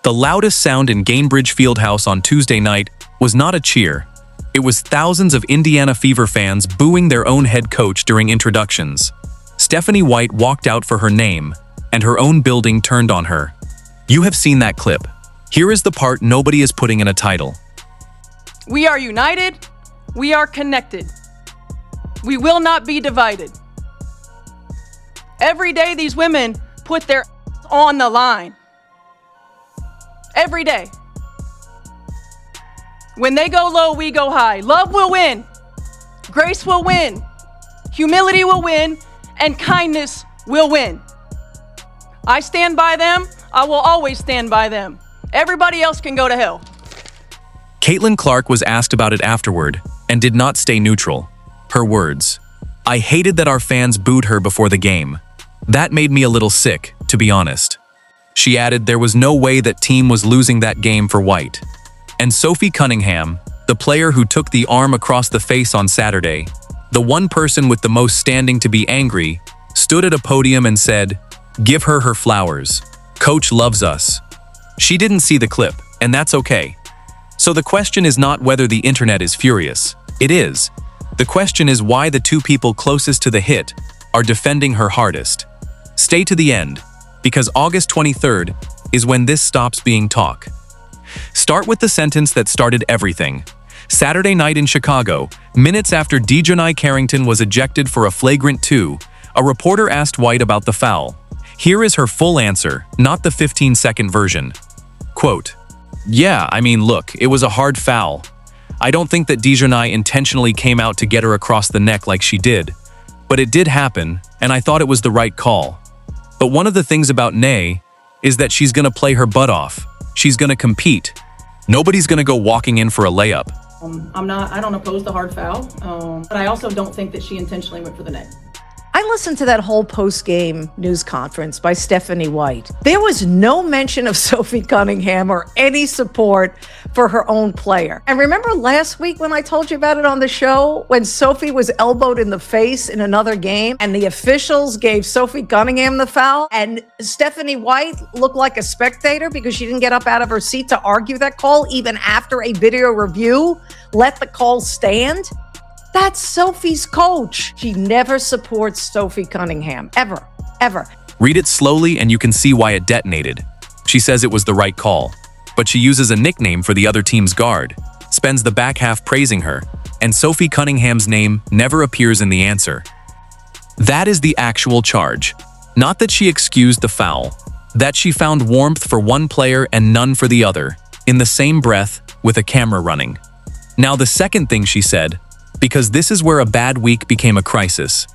The loudest sound in Gainbridge Fieldhouse on Tuesday night was not a cheer. It was thousands of Indiana Fever fans booing their own head coach during introductions. Stephanie White walked out for her name, and her own building turned on her. You have seen that clip. Here is the part nobody is putting in a title. We are united. We are connected. We will not be divided. Every day these women put their on the line. Every day. When they go low, we go high. Love will win. Grace will win. Humility will win. And kindness will win. I stand by them. I will always stand by them. Everybody else can go to hell. Caitlin Clark was asked about it afterward and did not stay neutral. Her words, "I hated that our fans booed her before the game. That made me a little sick, to be honest." She added there was no way that team was losing that game for White. And Sophie Cunningham, the player who took the arm across the face on Saturday, the one person with the most standing to be angry, stood at a podium and said, "Give her her flowers. Coach loves us." She didn't see the clip, and that's okay. So the question is not whether the internet is furious. It is. The question is why the two people closest to the hit are defending her hardest. Stay to the end, because August 23rd is when this stops being talk. Start with the sentence that started everything. Saturday night in Chicago, minutes after DiJonai Carrington was ejected for a flagrant 2, a reporter asked White about the foul. Here is her full answer, not the 15-second version. Quote, "Yeah, I mean, look, it was a hard foul. I don't think that DiJonai intentionally came out to get her across the neck like she did. But it did happen, and I thought it was the right call. But one of the things about Nay is that she's gonna play her butt off. She's gonna compete. Nobody's gonna go walking in for a layup." I don't oppose the hard foul, but I also don't think that she intentionally went for the neck. I listened to that whole post-game news conference by Stephanie White. There was no mention of Sophie Cunningham or any support for her own player. And remember last week when I told you about it on the show, when Sophie was elbowed in the face in another game and the officials gave Sophie Cunningham the foul and Stephanie White looked like a spectator because she didn't get up out of her seat to argue that call even after a video review let the call stand? That's Sophie's coach. She never supports Sophie Cunningham, ever, ever. Read it slowly and you can see why it detonated. She says it was the right call, but she uses a nickname for the other team's guard, spends the back half praising her, and Sophie Cunningham's name never appears in the answer. That is the actual charge. Not that she excused the foul, that she found warmth for one player and none for the other, in the same breath with a camera running. Now the second thing she said, because this is where a bad week became a crisis.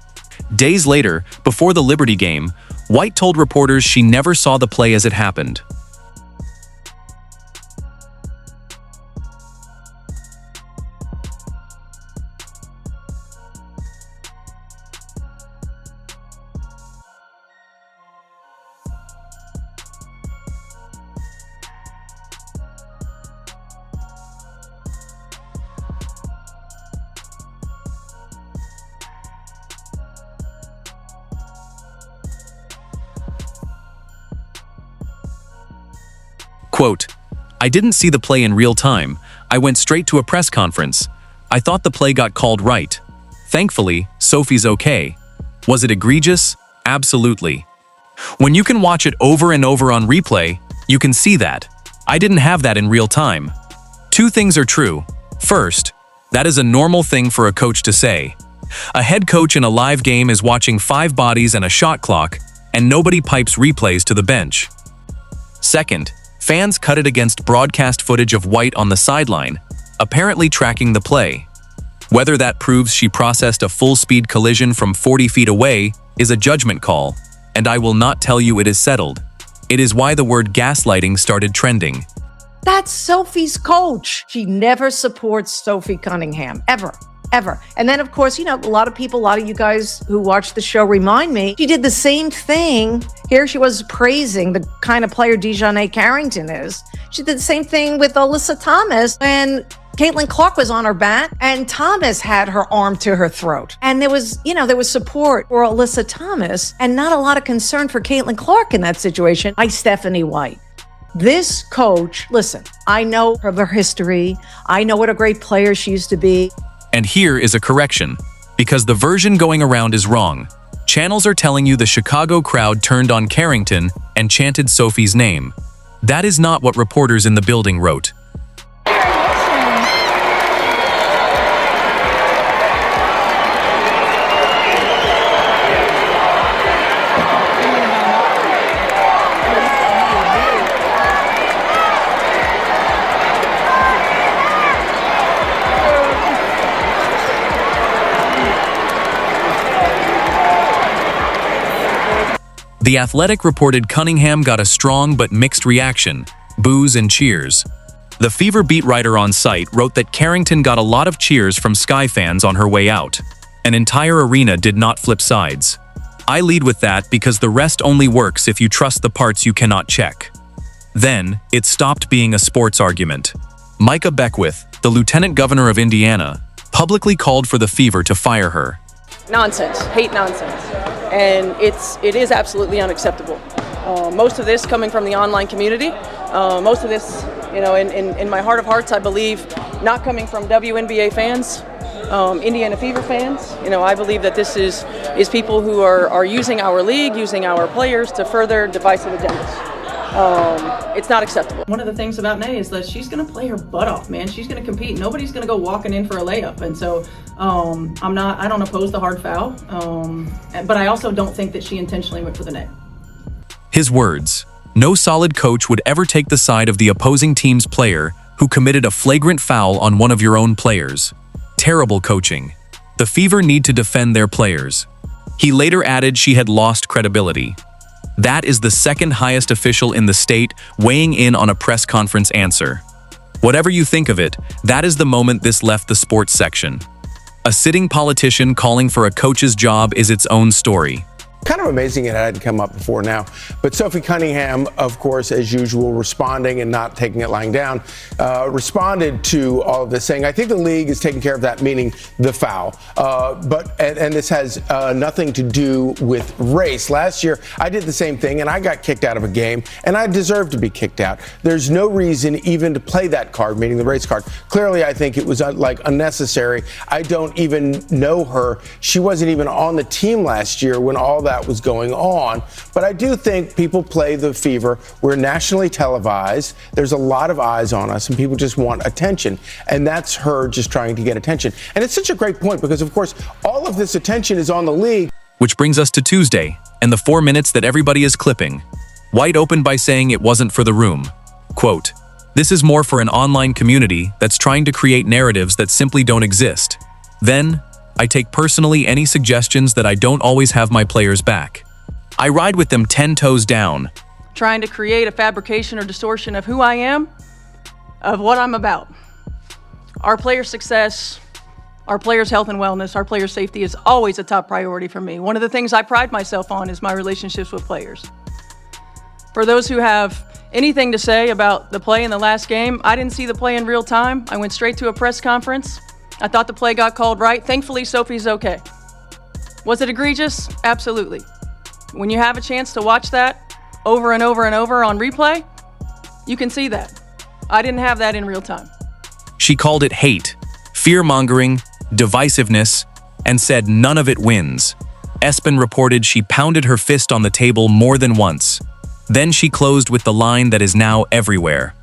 Days later, before the Liberty game, White told reporters she never saw the play as it happened. Quote, "I didn't see the play in real time. I went straight to a press conference. I thought the play got called right. Thankfully, Sophie's okay. Was it egregious? Absolutely. When you can watch it over and over on replay, you can see that. I didn't have that in real time. Two things are true. First, that is a normal thing for a coach to say. A head coach in a live game is watching 5 bodies and a shot clock, and nobody pipes replays to the bench. Second, fans cut it against broadcast footage of White on the sideline, apparently tracking the play. Whether that proves she processed a full-speed collision from 40 feet away is a judgment call, and I will not tell you it is settled. It is why the word gaslighting started trending." That's Sophie's coach. She never supports Sophie Cunningham, ever. Ever. And then, of course, a lot of you guys who watch the show remind me, she did the same thing. Here she was praising the kind of player DiJonai Carrington is. She did the same thing with Alyssa Thomas when Caitlin Clark was on her back and Thomas had her arm to her throat. And there was support for Alyssa Thomas and not a lot of concern for Caitlin Clark in that situation by Stephanie White. This coach, listen, I know her history. I know what a great player she used to be. And here is a correction, because the version going around is wrong. Channels are telling you the Chicago crowd turned on Carrington and chanted Sophie's name. That is not what reporters in the building wrote. The Athletic reported Cunningham got a strong but mixed reaction, boos and cheers. The Fever beat writer on site wrote that Carrington got a lot of cheers from Sky fans on her way out. An entire arena did not flip sides. I lead with that because the rest only works if you trust the parts you cannot check. Then, it stopped being a sports argument. Micah Beckwith, the lieutenant governor of Indiana, publicly called for the Fever to fire her. Nonsense, hate nonsense. And it is absolutely unacceptable. Most of this coming from the online community. Most of this, in my heart of hearts, I believe, not coming from WNBA fans, Indiana Fever fans. I believe that this is people who are using our league, using our players to further divisive agendas. It's not acceptable. One of the things about Nay is that she's going to play her butt off, man. She's going to compete. Nobody's going to go walking in for a layup. And so I don't oppose the hard foul, but I also don't think that she intentionally went for the net. His words: no solid coach would ever take the side of the opposing team's player who committed a flagrant foul on one of your own players. Terrible coaching. The Fever need to defend their players. He later added she had lost credibility. That is the second highest official in the state weighing in on a press conference answer. Whatever you think of it, that is the moment this left the sports section. A sitting politician calling for a coach's job is its own story. Kind of amazing it hadn't come up before now. But Sophie Cunningham, of course, as usual, responding and not taking it lying down, responded to all of this saying, I think the league is taking care of that, meaning the foul. And this has nothing to do with race. Last year, I did the same thing and I got kicked out of a game and I deserved to be kicked out. There's no reason even to play that card, meaning the race card. Clearly, I think it was unnecessary. I don't even know her. She wasn't even on the team last year when all that was going on. But I do think people play the Fever. We're nationally televised. There's a lot of eyes on us and people just want attention. And that's her just trying to get attention. And it's such a great point because, of course, all of this attention is on the league. Which brings us to Tuesday and the 4 minutes that everybody is clipping. White opened by saying it wasn't for the room. Quote, this is more for an online community that's trying to create narratives that simply don't exist. Then, I take personally any suggestions that I don't always have my players back. I ride with them 10 toes down. Trying to create a fabrication or distortion of who I am, of what I'm about. Our players' success, our players' health and wellness, our players' safety is always a top priority for me. One of the things I pride myself on is my relationships with players. For those who have anything to say about the play in the last game, I didn't see the play in real time. I went straight to a press conference. I thought the play got called right. Thankfully, Sophie's okay. Was it egregious? Absolutely. When you have a chance to watch that over and over and over on replay, you can see that. I didn't have that in real time. She called it hate, fear-mongering, divisiveness, and said none of it wins. Espen reported she pounded her fist on the table more than once. Then she closed with the line that is now everywhere.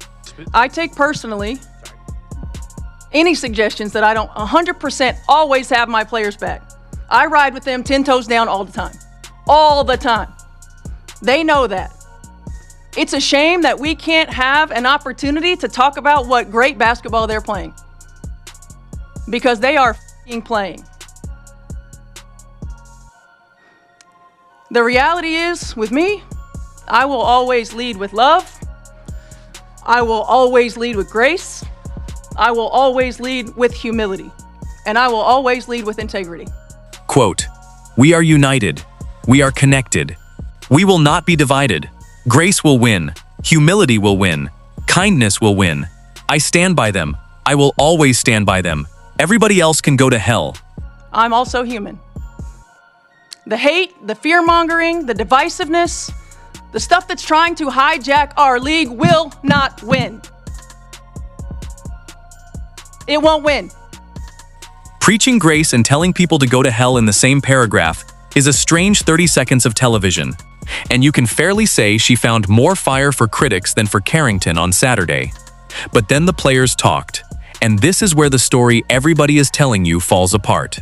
I take personally any suggestions that I don't 100% always have my players back. I ride with them 10 toes down all the time. All the time. They know that. It's a shame that we can't have an opportunity to talk about what great basketball they're playing. Because they are f***ing playing. The reality is, with me, I will always lead with love. I will always lead with grace. I will always lead with humility, and I will always lead with integrity. Quote, we are united. We are connected. We will not be divided. Grace will win. Humility will win. Kindness will win. I stand by them. I will always stand by them. Everybody else can go to hell. I'm also human. The hate, the fear-mongering, the divisiveness, The stuff that's trying to hijack our league will not win. It won't win. Preaching grace and telling people to go to hell in the same paragraph is a strange 30 seconds of television. And you can fairly say she found more fire for critics than for Carrington on Saturday. But then the players talked, and this is where the story everybody is telling you falls apart.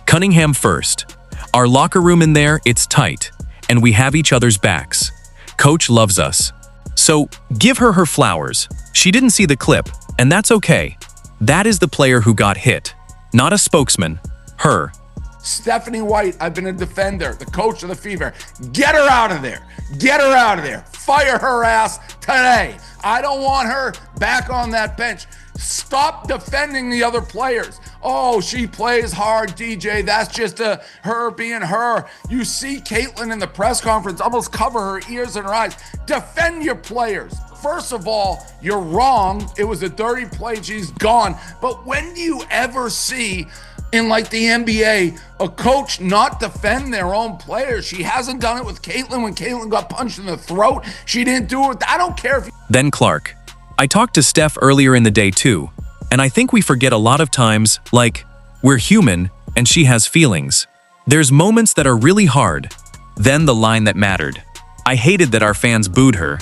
Cunningham first. Our locker room in there, it's tight, and we have each other's backs. Coach loves us. So give her her flowers. She didn't see the clip, and that's okay. That is the player who got hit, not a spokesman, her. Stephanie White, I've been a defender, the coach of the Fever. Get her out of there. Get her out of there. Fire her ass today. I don't want her back on that bench. Stop defending the other players. Oh, she plays hard, DJ. That's just her being her. You see Caitlin in the press conference almost cover her ears and her eyes. Defend your players. First of all, you're wrong. It was a dirty play. She's gone. But when do you ever see in like the NBA, a coach not defend their own players? She hasn't done it with Caitlin when Caitlin got punched in the throat. She didn't do it. I don't care if you... Then Clark. I talked to Steph earlier in the day too, and I think we forget a lot of times, like, we're human and she has feelings. There's moments that are really hard. Then the line that mattered. I hated that our fans booed her.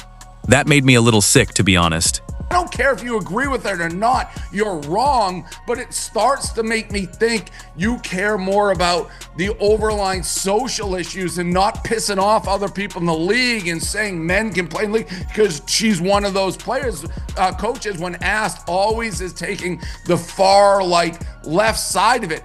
That made me a little sick, to be honest. I don't care if you agree with it or not, you're wrong, but it starts to make me think you care more about the overlying social issues and not pissing off other people in the league and saying men can play in the league because she's one of those players. Coaches, when asked, always is taking the far, left side of it.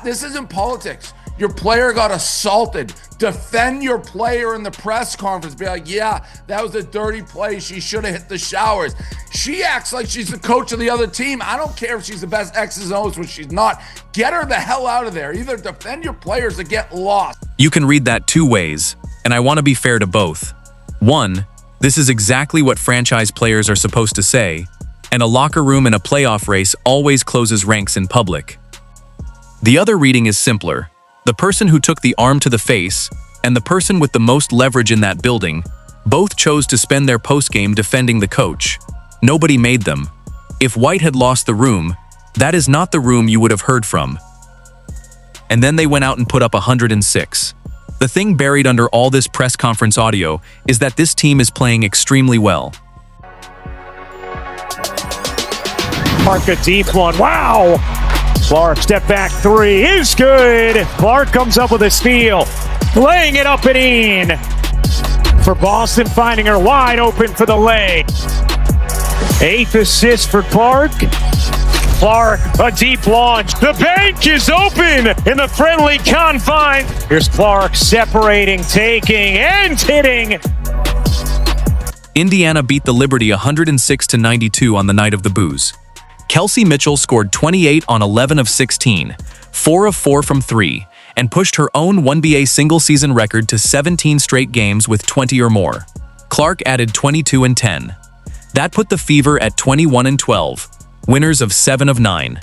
This isn't politics. Your player got assaulted. Defend your player in the press conference. Be like, yeah, that was a dirty play. She should have hit the showers. She acts like she's the coach of the other team. I don't care if she's the best X's and O's when she's not. Get her the hell out of there. Either defend your players or get lost. You can read that two ways, and I want to be fair to both. One, this is exactly what franchise players are supposed to say, and a locker room in a playoff race always closes ranks in public. The other reading is simpler. The person who took the arm to the face and the person with the most leverage in that building both chose to spend their postgame defending the coach. Nobody made them. If White had lost the room, that is not the room you would have heard from. And then they went out and put up 106. The thing buried under all this press conference audio is that this team is playing extremely well. Mark, a deep one. Wow! Clark, step back three is good. Clark comes up with a steal, laying it up and in. For Boston, finding her wide open for the lay. 8th assist for Clark. Clark, a deep launch. The bank is open in the friendly confine. Here's Clark separating, taking, and hitting. Indiana beat the Liberty 106-92 on the night of the booze. Kelsey Mitchell scored 28 on 11 of 16, 4 of 4 from 3, and pushed her own WNBA single-season record to 17 straight games with 20 or more. Clark added 22 and 10. That put the Fever at 21 and 12, winners of 7 of 9.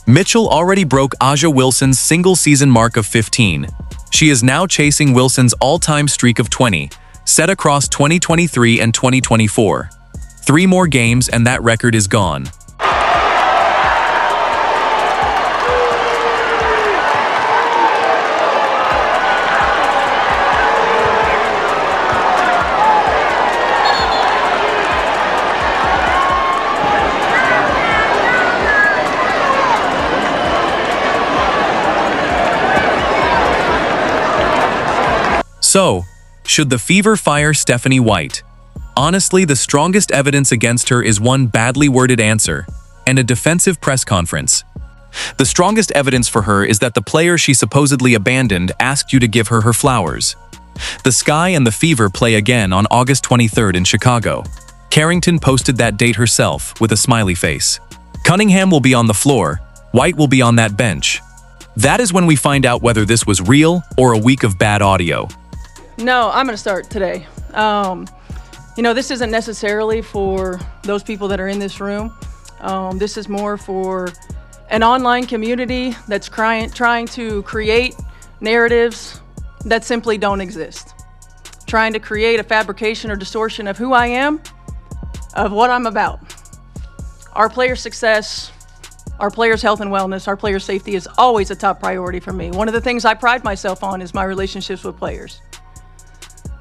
Mitchell already broke Aja Wilson's single-season mark of 15. She is now chasing Wilson's all-time streak of 20, set across 2023 and 2024. 3 more games and that record is gone. So, should the Fever fire Stephanie White? Honestly, the strongest evidence against her is one badly worded answer and a defensive press conference. The strongest evidence for her is that the player she supposedly abandoned asked you to give her her flowers. The Sky and the Fever play again on August 23rd in Chicago. Carrington posted that date herself with a smiley face. Cunningham will be on the floor, White will be on that bench. That is when we find out whether this was real or a week of bad audio. No, I'm going to start today. This isn't necessarily for those people that are in this room. This is more for an online community that's trying to create narratives that simply don't exist. trying to create a fabrication or distortion of who I am, of what I'm about. Our players' success, our players' health and wellness, our players' safety is always a top priority for me. One of the things I pride myself on is my relationships with players.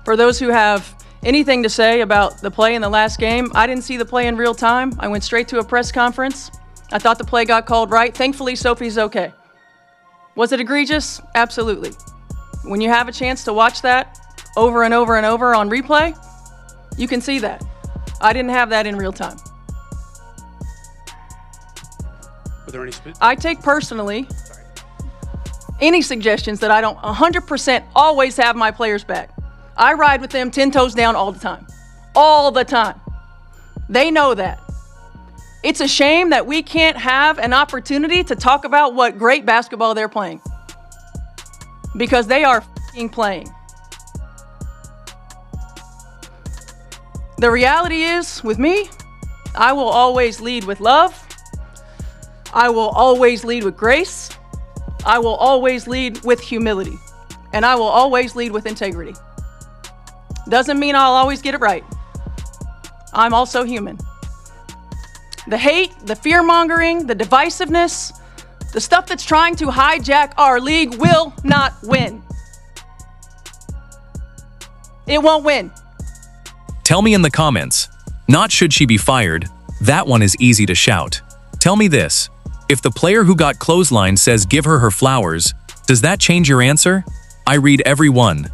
For those who have anything to say about the play in the last game, I didn't see the play in real time. I went straight to a press conference. I thought the play got called right. Thankfully, Sophie's okay. Was it egregious? Absolutely. When you have a chance to watch that over and over and over on replay, you can see that. I didn't have that in real time. Were there any I take personally any suggestions that I don't 100% always have my players back. I ride with them 10 toes down all the time. All the time. They know that. It's a shame that we can't have an opportunity to talk about what great basketball they're playing. Because they are f***ing playing. The reality is, with me, I will always lead with love. I will always lead with grace. I will always lead with humility. And I will always lead with integrity. Doesn't mean I'll always get it right. I'm also human. The hate, the fear-mongering, the divisiveness, the stuff that's trying to hijack our league will not win. It won't win. Tell me in the comments, not should she be fired, that one is easy to shout. Tell me this, if the player who got clotheslined says give her her flowers, does that change your answer? I read every one.